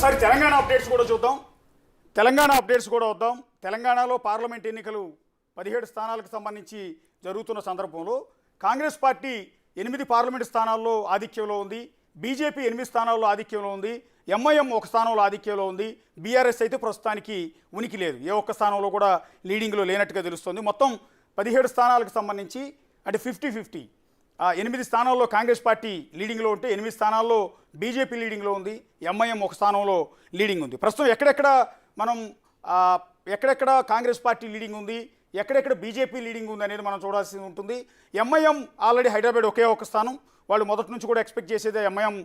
ఒకసారి తెలంగాణ అప్డేట్స్ కూడా చూద్దాం. వద్దాం. తెలంగాణలో పార్లమెంట్ ఎన్నికలు 17 స్థానాలకు సంబంధించి జరుగుతున్న సందర్భంలో కాంగ్రెస్ పార్టీ 8 పార్లమెంట్ స్థానాల్లో ఆధిక్యంలో ఉంది. బీజేపీ 8 స్థానాల్లో ఆధిక్యంలో ఉంది. ఎంఐఎం 1 స్థానంలో ఆధిక్యంలో ఉంది. బీఆర్ఎస్ అయితే ప్రస్తుతానికి ఉనికి లేదు, ఏ ఒక్క స్థానంలో కూడా లీడింగ్లో లేనట్టుగా తెలుస్తుంది. మొత్తం 17 స్థానాలకు సంబంధించి అంటే 50-50. 8 స్థానాల్లో కాంగ్రెస్ పార్టీ లీడింగ్లో ఉంటే 8 స్థానాల్లో బీజేపీ లీడింగ్లో ఉంది. ఎంఐఎం 1 స్థానంలో లీడింగ్ ఉంది. ప్రస్తుతం ఎక్కడెక్కడ కాంగ్రెస్ పార్టీ లీడింగ్ ఉంది, ఎక్కడెక్కడ బీజేపీ లీడింగ్ ఉంది అనేది మనం చూడాల్సి ఉంటుంది. ఎంఐఎం ఆల్రెడీ హైదరాబాద్ ఒకే ఒక స్థానం, వాళ్ళు మొదటి నుంచి కూడా ఎక్స్పెక్ట్ చేసేదే ఎంఐఎం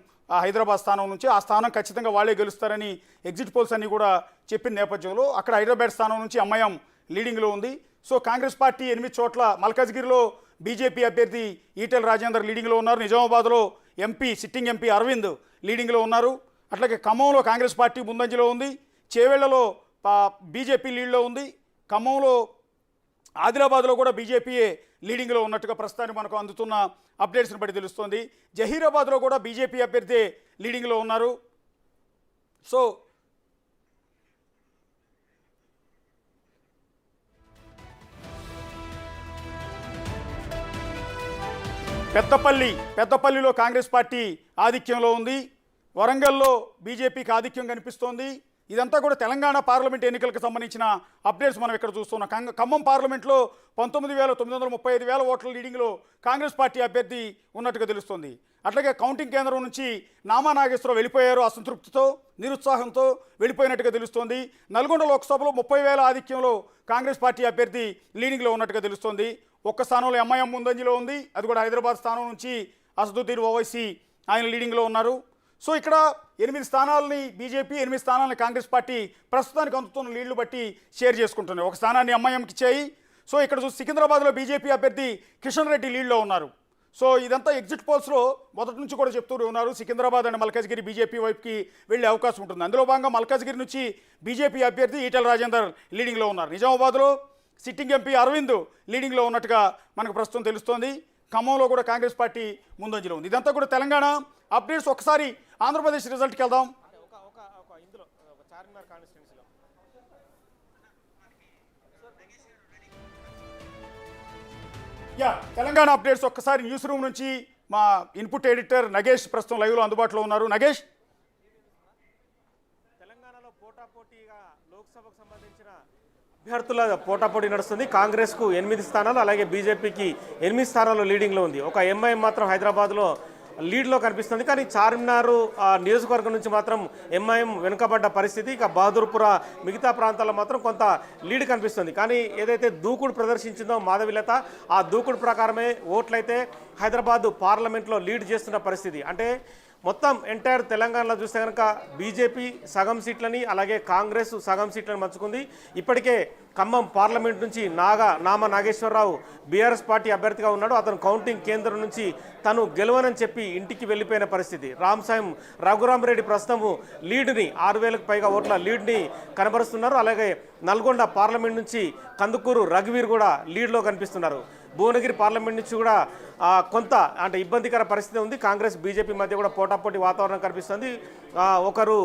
హైదరాబాద్ స్థానం నుంచి ఆ స్థానం ఖచ్చితంగా వాళ్ళే గెలుస్తారని ఎగ్జిట్ పోల్స్ అన్నీ కూడా చెప్పిన నేపథ్యంలో అక్కడ హైదరాబాద్ స్థానం నుంచి ఎంఐఎం లీడింగ్లో ఉంది. సో కాంగ్రెస్ పార్టీ 8 చోట్ల, మల్కాజ్గిరిలో బీజేపీ అభ్యర్థి ఈటెల రాజేందర్ లీడింగ్లో ఉన్నారు. నిజామాబాద్లో సిట్టింగ్ ఎంపీ అరవింద్ లీడింగ్లో ఉన్నారు. అట్లాగే ఖమ్మంలో కాంగ్రెస్ పార్టీ ముందంజలో ఉంది. చేవెళ్లలో బీజేపీ లీడ్లో ఉంది. ఖమ్మంలో, ఆదిలాబాద్లో కూడా బీజేపీయే లీడింగ్లో ఉన్నట్టుగా ప్రస్తుతానికి మనకు అందుతున్న అప్డేట్స్ని బట్టి తెలుస్తోంది. జహీరాబాద్లో కూడా బీజేపీ అభ్యర్థి లీడింగ్లో ఉన్నారు. సో పెద్దపల్లిలో కాంగ్రెస్ పార్టీ ఆధిక్యంలో ఉంది. వరంగల్లో బీజేపీకి ఆధిక్యం కనిపిస్తోంది. ఇదంతా కూడా తెలంగాణ పార్లమెంట్ ఎన్నికలకు సంబంధించిన అప్డేట్స్ మనం ఇక్కడ చూస్తున్నాం. ఖమ్మం పార్లమెంట్లో 19,935 ఓట్ల లీడింగ్లో కాంగ్రెస్ పార్టీ అభ్యర్థి ఉన్నట్టుగా తెలుస్తుంది. అట్లాగే కౌంటింగ్ కేంద్రం నుంచి నామా నాగేశ్వరరావు వెళ్ళిపోయారు, అసంతృప్తితో, నిరుత్సాహంతో వెళ్ళిపోయినట్టుగా తెలుస్తోంది. నల్గొండ లోక్సభలో 30,000 ఆధిక్యంలో కాంగ్రెస్ పార్టీ అభ్యర్థి లీడింగ్లో ఉన్నట్టుగా తెలుస్తోంది. 1 స్థానంలో ఎంఐఎం ముందంజలో ఉంది, అది కూడా హైదరాబాద్ స్థానం నుంచి అసదుద్దీన్ ఓవైసీ ఆయన లీడింగ్లో ఉన్నారు. సో ఇక్కడ 8 స్థానాలని బీజేపీ, 8 స్థానాలని కాంగ్రెస్ పార్టీ ప్రస్తుతానికి అందుతున్న లీడ్లు బట్టి షేర్ చేసుకుంటున్నాయి. 1 స్థానాన్ని ఎంఐఎంకి ఇచ్చాయి. సో ఇక్కడ చూసి సికింద్రాబాద్లో బీజేపీ అభ్యర్థి కిషన్ రెడ్డి లీడ్లో ఉన్నారు. సో ఇదంతా ఎగ్జిట్ పోల్స్లో మొదటి నుంచి కూడా చెప్తూ ఉన్నారు, సికింద్రాబాద్ అండ్ మల్కాజ్గిరి బీజేపీ వైపుకి వెళ్ళే అవకాశం ఉంటుంది. అందులో భాగంగా మల్కాజ్గిరి నుంచి బీజేపీ అభ్యర్థి ఈటెల రాజేందర్ లీడింగ్లో ఉన్నారు. నిజామాబాద్లో సిట్టింగ్ ఎంపీ అరవింద్ లీడింగ్లో ఉన్నట్టుగా మనకు ప్రస్తుతం తెలుస్తోంది. ఖమ్మంలో కూడా కాంగ్రెస్ పార్టీ ముందంజలో ఉంది. ఇదంతా కూడా తెలంగాణ అప్డేట్స్. ఒకసారి ఆంధ్రప్రదేశ్ రిజల్ట్కి వెళ్దాం. తెలంగాణ అప్డేట్స్ ఒక్కసారి న్యూస్ రూమ్ నుంచి మా ఇన్పుట్ ఎడిటర్ నగేష్ ప్రస్తుతం లైవ్లో అందుబాటులో ఉన్నారు. నగేష్, తెలంగాణలో పోటాపోటీగా లోక్సభకు సంబంధించిన అభ్యర్థుల పోటాపోటీ నడుస్తుంది. కాంగ్రెస్కు 8 స్థానాలు, అలాగే బీజేపీకి 8 స్థానాలు లీడింగ్లో ఉంది. ఒక ఎంఐఎం మాత్రం హైదరాబాద్లో లీడ్లో కనిపిస్తుంది. కానీ చార్మినార్ నియోజకవర్గం నుంచి మాత్రం ఎంఐఎం వెనుకబడ్డ పరిస్థితి. ఇక బహదూర్పుర మిగతా ప్రాంతాల్లో మాత్రం కొంత లీడ్ కనిపిస్తుంది. కానీ ఏదైతే దూకుడు ప్రదర్శించిందో మాధవిలత, ఆ దూకుడు ప్రకారమే ఓట్లయితే హైదరాబాద్ పార్లమెంట్లో లీడ్ చేస్తున్న పరిస్థితి. అంటే మొత్తం ఎంటైర్ తెలంగాణలో చూస్తే కనుక బీజేపీ సగం సీట్లని, అలాగే కాంగ్రెస్ సగం సీట్లను పంచుకుంది. ఇప్పటికే ఖమ్మం పార్లమెంట్ నుంచి నామా నాగేశ్వరరావు బీఆర్ఎస్ పార్టీ అభ్యర్థిగా ఉన్నాడు. అతను కౌంటింగ్ కేంద్రం నుంచి తను గెలవనని చెప్పి ఇంటికి వెళ్ళిపోయిన పరిస్థితి. రామసాయం రఘురామరెడ్డి ప్రస్తుతము లీడ్ని 6,000కు పైగా ఓట్ల లీడ్ని కనబరుస్తున్నారు. అలాగే నల్గొండ పార్లమెంట్ నుంచి కందుకూరు రఘువీర్ కూడా లీడ్లో కనిపిస్తున్నారు. భువనగిరి పార్లమెంట్ నుంచి కూడా కొంత అంటే ఇబ్బందికర పరిస్థితి ఉంది. కాంగ్రెస్ బీజేపీ మధ్య కూడా పోటాపోటీ వాతావరణం కనిపిస్తుంది. ఒకరు